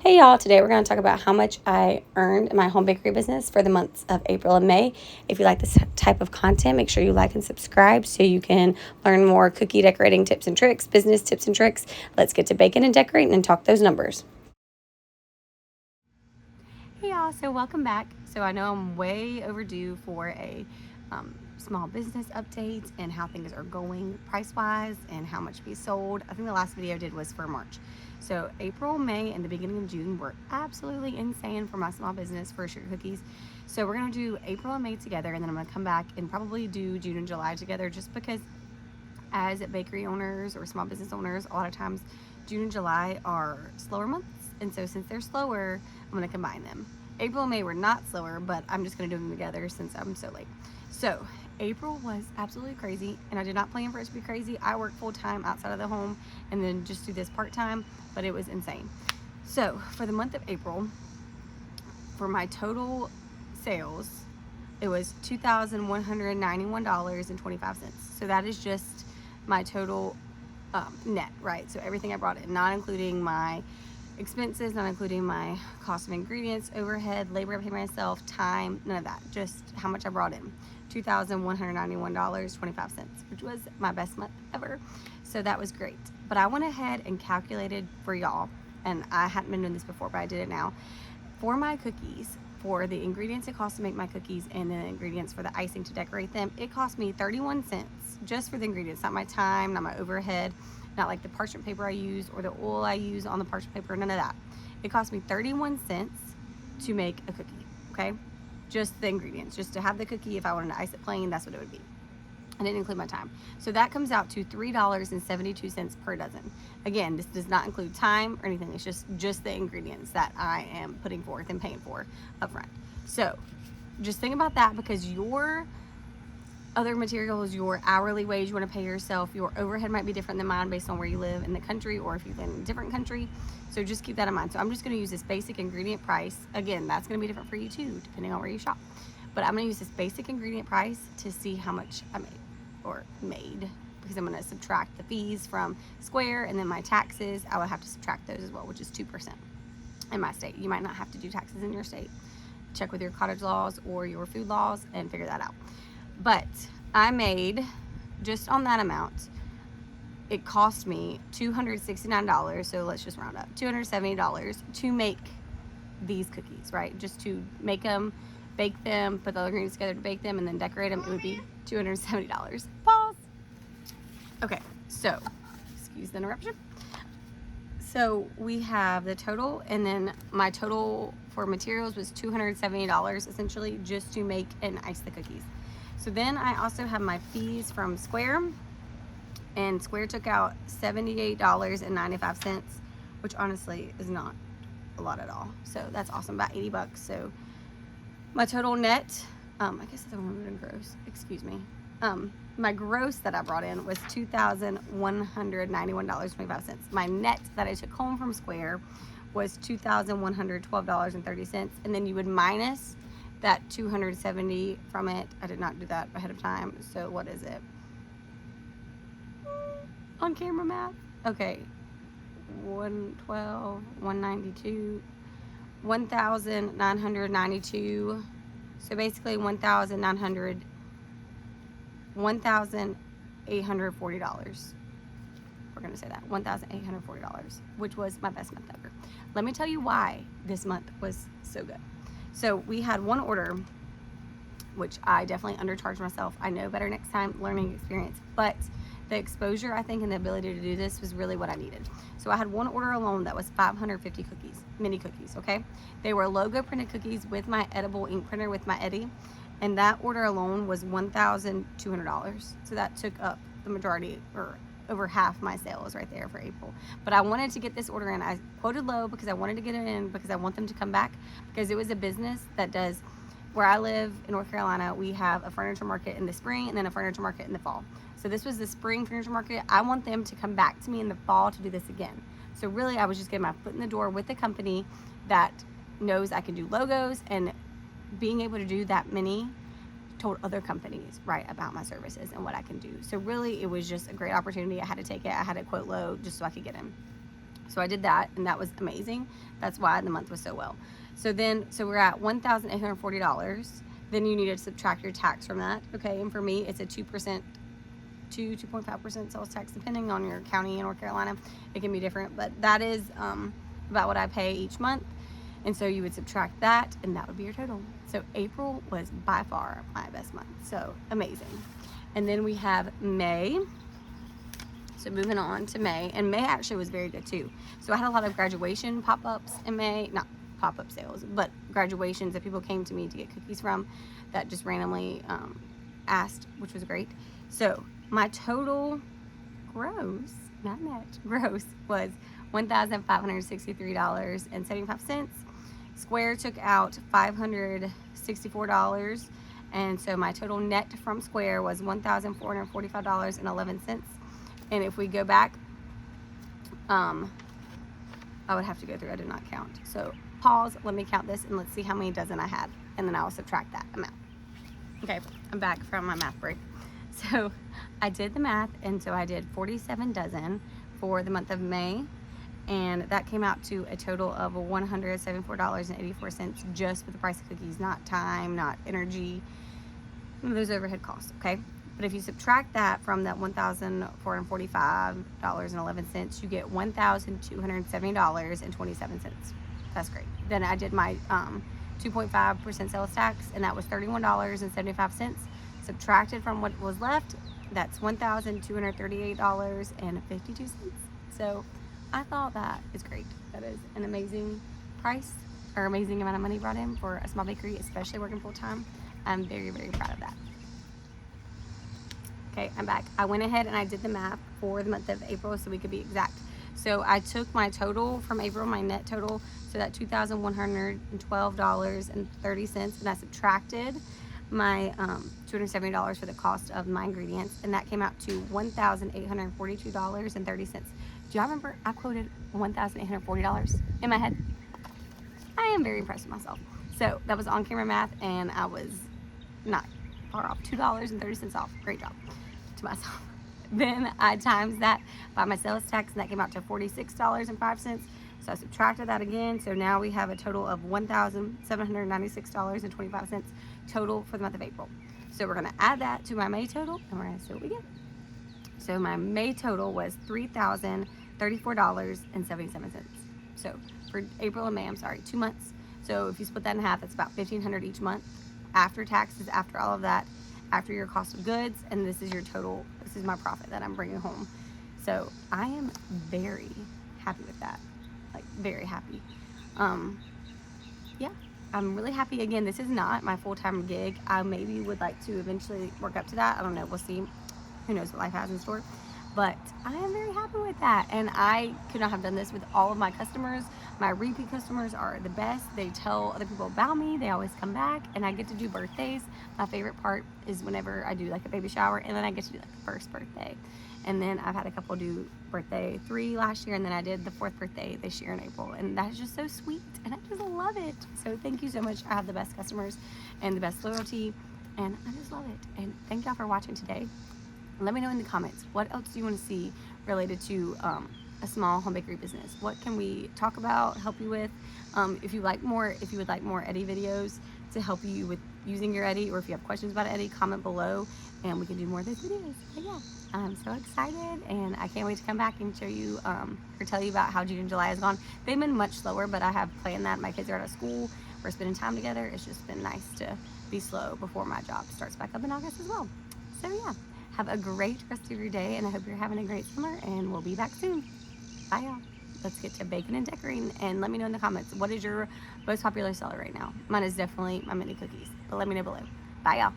Hey y'all, today we're going to talk about how much I earned in my home bakery business for the months of April and May. If you like this type of content, make sure you like and subscribe so you can learn more cookie decorating tips and tricks, business tips and tricks. Let's get to baking and decorating and talk those numbers. Hey y'all, so welcome back. So I know I'm way overdue for a small business update and how things are going price-wise and how much we sold. I think the last video I did was for March. So April, May, and the beginning of June were absolutely insane for my small business for sugar cookies. So we're gonna do April and May together, and then I'm gonna come back and probably do June and July together, just because as bakery owners or small business owners, a lot of times June and July are slower months. And so since they're slower, I'm gonna combine them. April and May were not slower, but I'm just gonna do them together since I'm so late. So April was absolutely crazy, and I did not plan for it to be crazy. I work full time outside of the home and then just do this part time, but it was insane. So for the month of April, for my total sales, it was $2,191.25. So that is just my total net, right? So everything I brought in, not including my expenses, not including my cost of ingredients, overhead, labor I pay myself, time, none of that, just how much I brought in. $2,191.25, which was my best month ever. So that was great. But I went ahead and calculated for y'all, and I hadn't been doing this before, but I did it now. For my cookies, for the ingredients it cost to make my cookies and the ingredients for the icing to decorate them, it cost me 31 cents just for the ingredients, not my time, not my overhead, not like the parchment paper I use or the oil I use on the parchment paper, none of that. It cost me 31 cents to make a cookie, okay? Just the ingredients, just to have the cookie. If I wanted to ice it plain, that's what it would be. I didn't include my time. So that comes out to $3.72 per dozen. Again, this does not include time or anything. It's just the ingredients that I am putting forth and paying for up front. So just think about that, because your other materials, your hourly wage you want to pay yourself, your overhead might be different than mine based on where you live in the country or if you live in a different country. So just keep that in mind. So I'm just going to use this basic ingredient price. Again, that's going to be different for you too, depending on where you shop. But I'm going to use this basic ingredient price to see how much I made, because I'm going to subtract the fees from Square, and then my taxes, I would have to subtract those as well, which is 2% in my state. You might not have to do taxes in your state. Check with your cottage laws or your food laws and figure that out. But I made, just on that amount, it cost me $269, so let's just round up, $270 to make these cookies, right? Just to make them, bake them, put the other ingredients together to bake them, and then decorate them. It would be $270. Pause. Okay, so, excuse the interruption. So we have the total, and then my total for materials was $270 essentially just to make and ice the cookies. So then I also have my fees from Square, and Square took out $78.95, which honestly is not a lot at all. So that's awesome, about 80 bucks. So my total net, I guess the one in gross, excuse me. My gross that I brought in was $2,191.25. My net that I took home from Square was $2,112.30, and then you would minus that 270 from it. I did not do that ahead of time, so what is it? On camera math? Okay, 112, 192, 1,992. So basically $1,840. We're gonna say that, $1,840, which was my best month ever. Let me tell you why this month was so good. So we had one order, which I definitely undercharged myself. I know better next time, learning experience, but the exposure, I think, and the ability to do this was really what I needed. So I had one order alone that was 550 cookies, mini cookies, okay? They were logo printed cookies with my edible ink printer with my Eddie, and that order alone was $1,200. So that took up the majority, or over half my sales right there for April. But I wanted to get this order in. I quoted low because I wanted to get it in, because I want them to come back, because it was a business that does, where I live in North Carolina, we have a furniture market in the spring and then a furniture market in the fall. So this was the spring furniture market. I want them to come back to me in the fall to do this again. So really I was just getting my foot in the door with a company that knows I can do logos, and being able to do that many told other companies, right, about my services and what I can do. So really it was just a great opportunity. I had to take it. I had to quote low just so I could get in. So I did that, and that was amazing. That's why the month was so well. So we're at $1,840. Then you need to subtract your tax from that, okay? And for me, it's a 2% to 2.5% sales tax, depending on your county in North Carolina. It can be different, but that is about what I pay each month. And so you would subtract that, and that would be your total. So April was by far my best month. So amazing. And then we have May. So moving on to May, and May actually was very good too. So I had a lot of graduation pop-ups in May, not pop-up sales, but graduations that people came to me to get cookies from that just randomly asked, which was great. So my total gross, not net, gross was $1,563.75. Square took out $564, and so my total net from Square was $1,445.11. And if we go back, I would have to go through, I did not count. So pause, let me count this, and let's see how many dozen I had, and then I will subtract that amount. Okay, I'm back from my math break. So I did the math, and so I did 47 dozen for the month of May, and that came out to a total of $174.84 just with the price of cookies, not time, not energy, those overhead costs, okay? But if you subtract that from that $1,445.11, you get $1,270.27. That's great. Then I did my 2.5% sales tax, and that was $31.75. Subtracted from what was left, that's $1,238.52. So I thought that is great. That is an amazing price, or amazing amount of money brought in for a small bakery, especially working full time. I'm very, very proud of that. Okay, I'm back. I went ahead and I did the math for the month of April so we could be exact. So I took my total from April, my net total, so that $2,112.30, and I subtracted my $270 for the cost of my ingredients, and that came out to $1,842.30. Do y'all remember I quoted $1,840 in my head? I am very impressed with myself. So that was on camera math, and I was not far off. $2.30 off. Great job to myself. Then I times that by my sales tax, and that came out to $46.05. So I subtracted that again. So now we have a total of $1,796.25 total for the month of April. So we're going to add that to my May total, and we're going to see what we get. So my May total was $3,034.77. So for April and May, I'm sorry, 2 months. So if you split that in half, that's about $1,500 each month after taxes, after all of that, after your cost of goods, and this is your total. This is my profit that I'm bringing home. So I am very happy with that, like very happy. Yeah, I'm really happy. Again, this is not my full-time gig. I maybe would like to eventually work up to that. I don't know, we'll see. Who knows what life has in store. But I am very happy with that, and I could not have done this with all of my customers. My repeat customers are the best. They tell other people about me. They always come back, and I get to do birthdays. My favorite part is whenever I do like a baby shower, and then I get to do like the first birthday. And then I've had a couple do birthday 3 last year, and then I did the 4th birthday this year in April, and that's just so sweet, and I just love it. So thank you so much. I have the best customers and the best loyalty, and I just love it. And thank y'all for watching today. Let me know in the comments, what else do you want to see related to a small home bakery business? What can we talk about, help you with? If you would like more Eddie videos to help you with using your Eddie, or if you have questions about Eddie, comment below and we can do more of those videos. But yeah, I'm so excited, and I can't wait to come back and show you or tell you about how June and July has gone. They've been much slower, but I have planned that. My kids are out of school. We're spending time together. It's just been nice to be slow before my job starts back up in August as well. So yeah. Have a great rest of your day, and I hope you're having a great summer, and we'll be back soon. Bye, y'all. Let's get to baking and decorating, and let me know in the comments, what is your most popular seller right now? Mine is definitely my mini cookies, but let me know below. Bye, y'all.